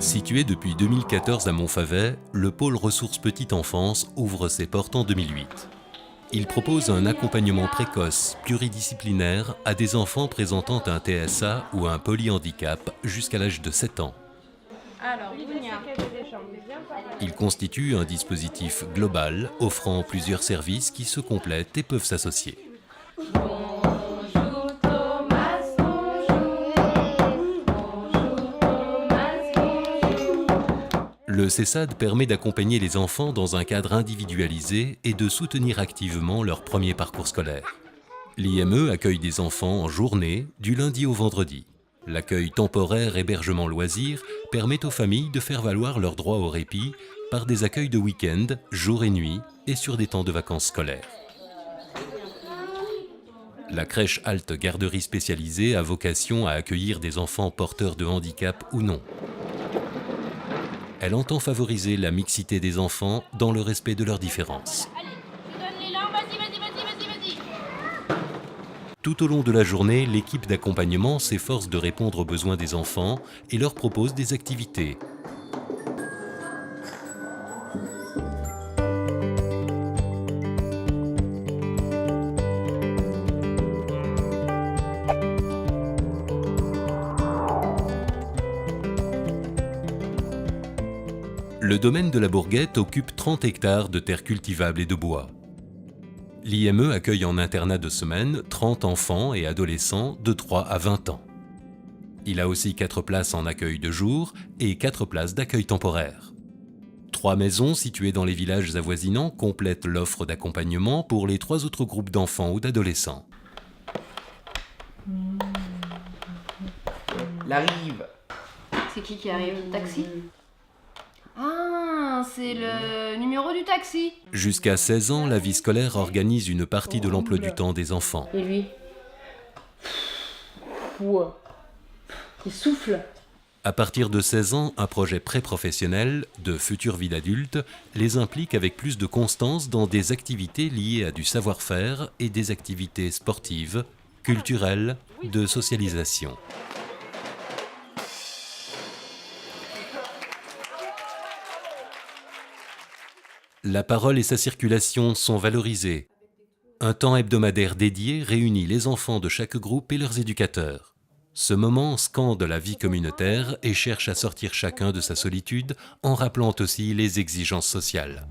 Situé depuis 2014 à Montfavet, le pôle ressources petite enfance ouvre ses portes en 2008. Il propose un accompagnement précoce, pluridisciplinaire à des enfants présentant un TSA ou un polyhandicap jusqu'à l'âge de 7 ans. Il constitue un dispositif global offrant plusieurs services qui se complètent et peuvent s'associer. Le CESAD permet d'accompagner les enfants dans un cadre individualisé et de soutenir activement leur premier parcours scolaire. L'IME accueille des enfants en journée, du lundi au vendredi. L'accueil temporaire hébergement loisirs permet aux familles de faire valoir leur droit au répit par des accueils de week-end, jour et nuit, et sur des temps de vacances scolaires. La crèche halte garderie spécialisée a vocation à accueillir des enfants porteurs de handicap ou non. Elle entend favoriser la mixité des enfants dans le respect de leurs différences. Tout au long de la journée, l'équipe d'accompagnement s'efforce de répondre aux besoins des enfants et leur propose des activités. Le domaine de la Bourguette occupe 30 hectares de terres cultivables et de bois. L'IME accueille en internat de semaine 30 enfants et adolescents de 3 à 20 ans. Il a aussi 4 places en accueil de jour et 4 places d'accueil temporaire. 3 maisons situées dans les villages avoisinants complètent l'offre d'accompagnement pour les 3 autres groupes d'enfants ou d'adolescents. L'arrive. C'est qui arrive? Le taxi? Ah, c'est le numéro du taxi. Jusqu'à 16 ans, la vie scolaire organise une partie de l'emploi du temps des enfants. Et lui? Ouais. Il souffle. À partir de 16 ans, un projet pré-professionnel de future vie d'adulte les implique avec plus de constance dans des activités liées à du savoir-faire et des activités sportives, culturelles, de socialisation. La parole et sa circulation sont valorisées. Un temps hebdomadaire dédié réunit les enfants de chaque groupe et leurs éducateurs. Ce moment scande la vie communautaire et cherche à sortir chacun de sa solitude en rappelant aussi les exigences sociales.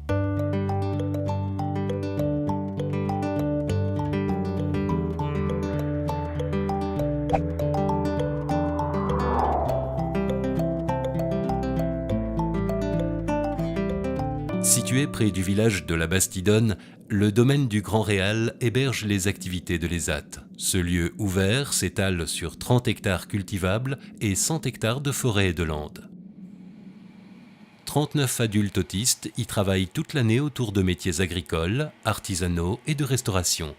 Situé près du village de la Bastidonne, le domaine du Grand Réal héberge les activités de l'ESAT. Ce lieu ouvert s'étale sur 30 hectares cultivables et 100 hectares de forêt et de landes. 39 adultes autistes y travaillent toute l'année autour de métiers agricoles, artisanaux et de restauration.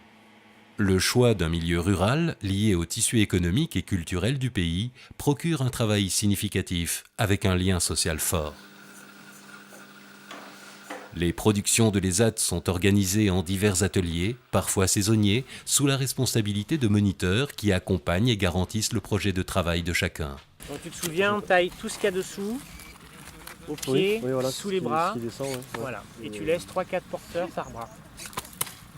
Le choix d'un milieu rural, lié au tissu économique et culturel du pays, procure un travail significatif, avec un lien social fort. Les productions de l'ESAT sont organisées en divers ateliers, parfois saisonniers, sous la responsabilité de moniteurs qui accompagnent et garantissent le projet de travail de chacun. Donc tu te souviens, on taille tout ce qu'il y a dessous, aux pieds, oui, voilà, sous les bras, descend, ouais. voilà. Et tu laisses 3-4 porteurs par bras.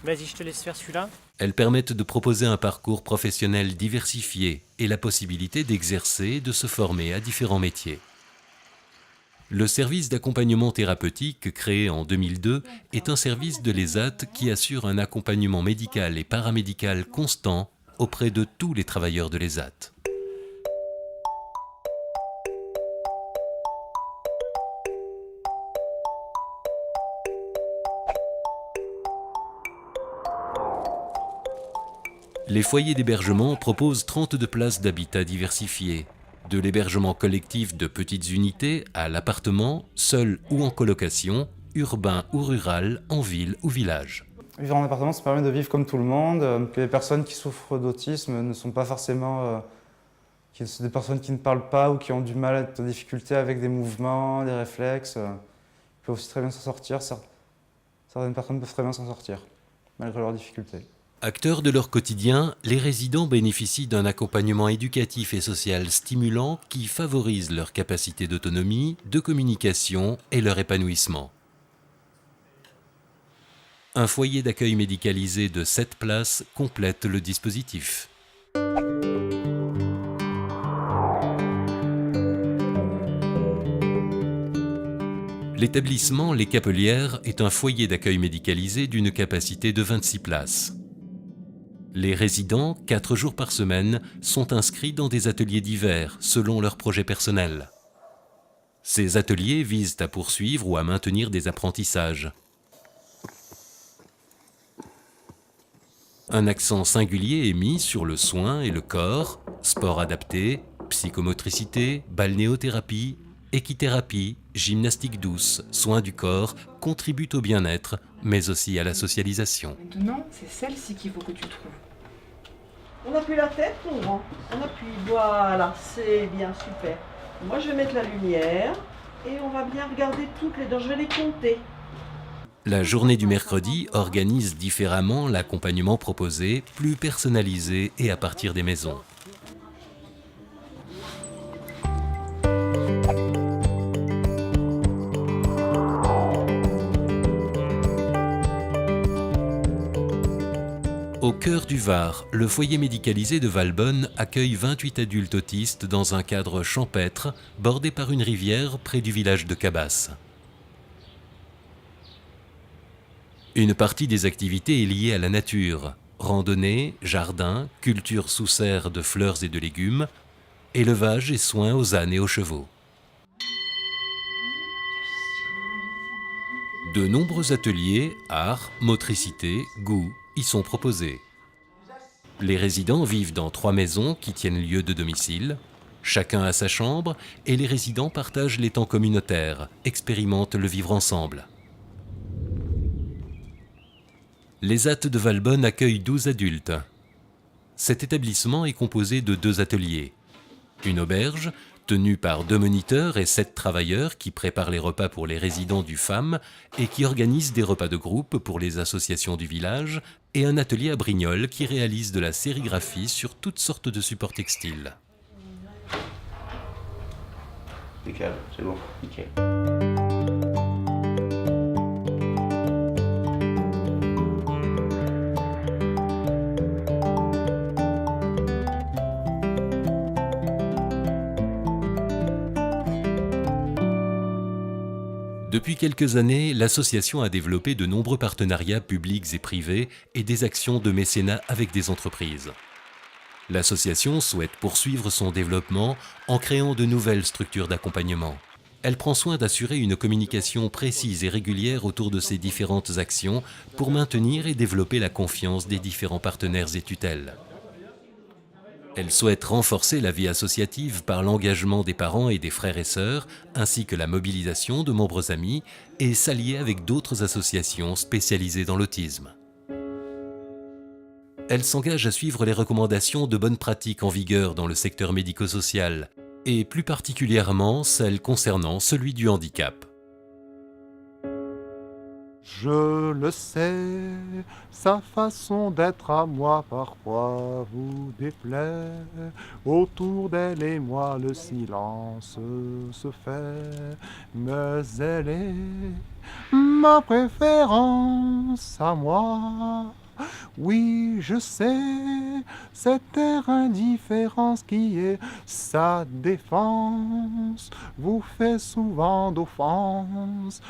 Vas-y, je te laisse faire celui-là. Elles permettent de proposer un parcours professionnel diversifié et la possibilité d'exercer et de se former à différents métiers. Le service d'accompagnement thérapeutique, créé en 2002, est un service de l'ESAT qui assure un accompagnement médical et paramédical constant auprès de tous les travailleurs de l'ESAT. Les foyers d'hébergement proposent 32 places d'habitat diversifiées, de l'hébergement collectif de petites unités à l'appartement, seul ou en colocation, urbain ou rural, en ville ou village. Vivre en appartement, ça permet de vivre comme tout le monde, que les personnes qui souffrent d'autisme ne sont pas forcément... sont des personnes qui ne parlent pas ou qui ont du mal, être en difficulté avec des mouvements, des réflexes. Ils peuvent aussi très bien s'en sortir. Certaines personnes peuvent très bien s'en sortir, malgré leurs difficultés. Acteurs de leur quotidien, les résidents bénéficient d'un accompagnement éducatif et social stimulant qui favorise leur capacité d'autonomie, de communication et leur épanouissement. Un foyer d'accueil médicalisé de 7 places complète le dispositif. L'établissement Les Capelières est un foyer d'accueil médicalisé d'une capacité de 26 places. Les résidents, 4 jours par semaine, sont inscrits dans des ateliers divers selon leur projet personnel. Ces ateliers visent à poursuivre ou à maintenir des apprentissages. Un accent singulier est mis sur le soin et le corps, sport adapté, psychomotricité, balnéothérapie, équithérapie, gymnastique douce, soins du corps contribuent au bien-être, mais aussi à la socialisation. Maintenant, c'est celle-ci qu'il faut que tu trouves. On appuie la tête, on rend. On appuie, voilà, c'est bien, super. Moi, je vais mettre la lumière et on va bien regarder toutes les dents. Je vais les compter. La journée du mercredi organise différemment l'accompagnement proposé, plus personnalisé et à partir des maisons. Au cœur du Var, le foyer médicalisé de Valbonne accueille 28 adultes autistes dans un cadre champêtre, bordé par une rivière près du village de Cabasse. Une partie des activités est liée à la nature, randonnée, jardin, culture sous serre de fleurs et de légumes, élevage et soins aux ânes et aux chevaux. De nombreux ateliers, art, motricité, goût y sont proposés. Les résidents vivent dans 3 maisons qui tiennent lieu de domicile. Chacun a sa chambre et les résidents partagent les temps communautaires, expérimentent le vivre ensemble. Les AT de Valbonne accueillent 12 adultes. Cet établissement est composé de 2 ateliers. Une auberge, tenue par 2 moniteurs et 7 travailleurs qui préparent les repas pour les résidents du FAM et qui organisent des repas de groupe pour les associations du village, et un atelier à Brignoles qui réalise de la sérigraphie sur toutes sortes de supports textiles. Nickel, c'est bon, nickel. Depuis quelques années, l'association a développé de nombreux partenariats publics et privés et des actions de mécénat avec des entreprises. L'association souhaite poursuivre son développement en créant de nouvelles structures d'accompagnement. Elle prend soin d'assurer une communication précise et régulière autour de ces différentes actions pour maintenir et développer la confiance des différents partenaires et tutelles. Elle souhaite renforcer la vie associative par l'engagement des parents et des frères et sœurs, ainsi que la mobilisation de membres amis, et s'allier avec d'autres associations spécialisées dans l'autisme. Elle s'engage à suivre les recommandations de bonnes pratiques en vigueur dans le secteur médico-social, et plus particulièrement celles concernant celui du handicap. Je le sais, sa façon d'être à moi parfois vous déplaît. Autour d'elle et moi le silence se fait, mais elle est ma préférence à moi. Oui, je sais, cette indifférence qui est sa défense vous fait souvent d'offense.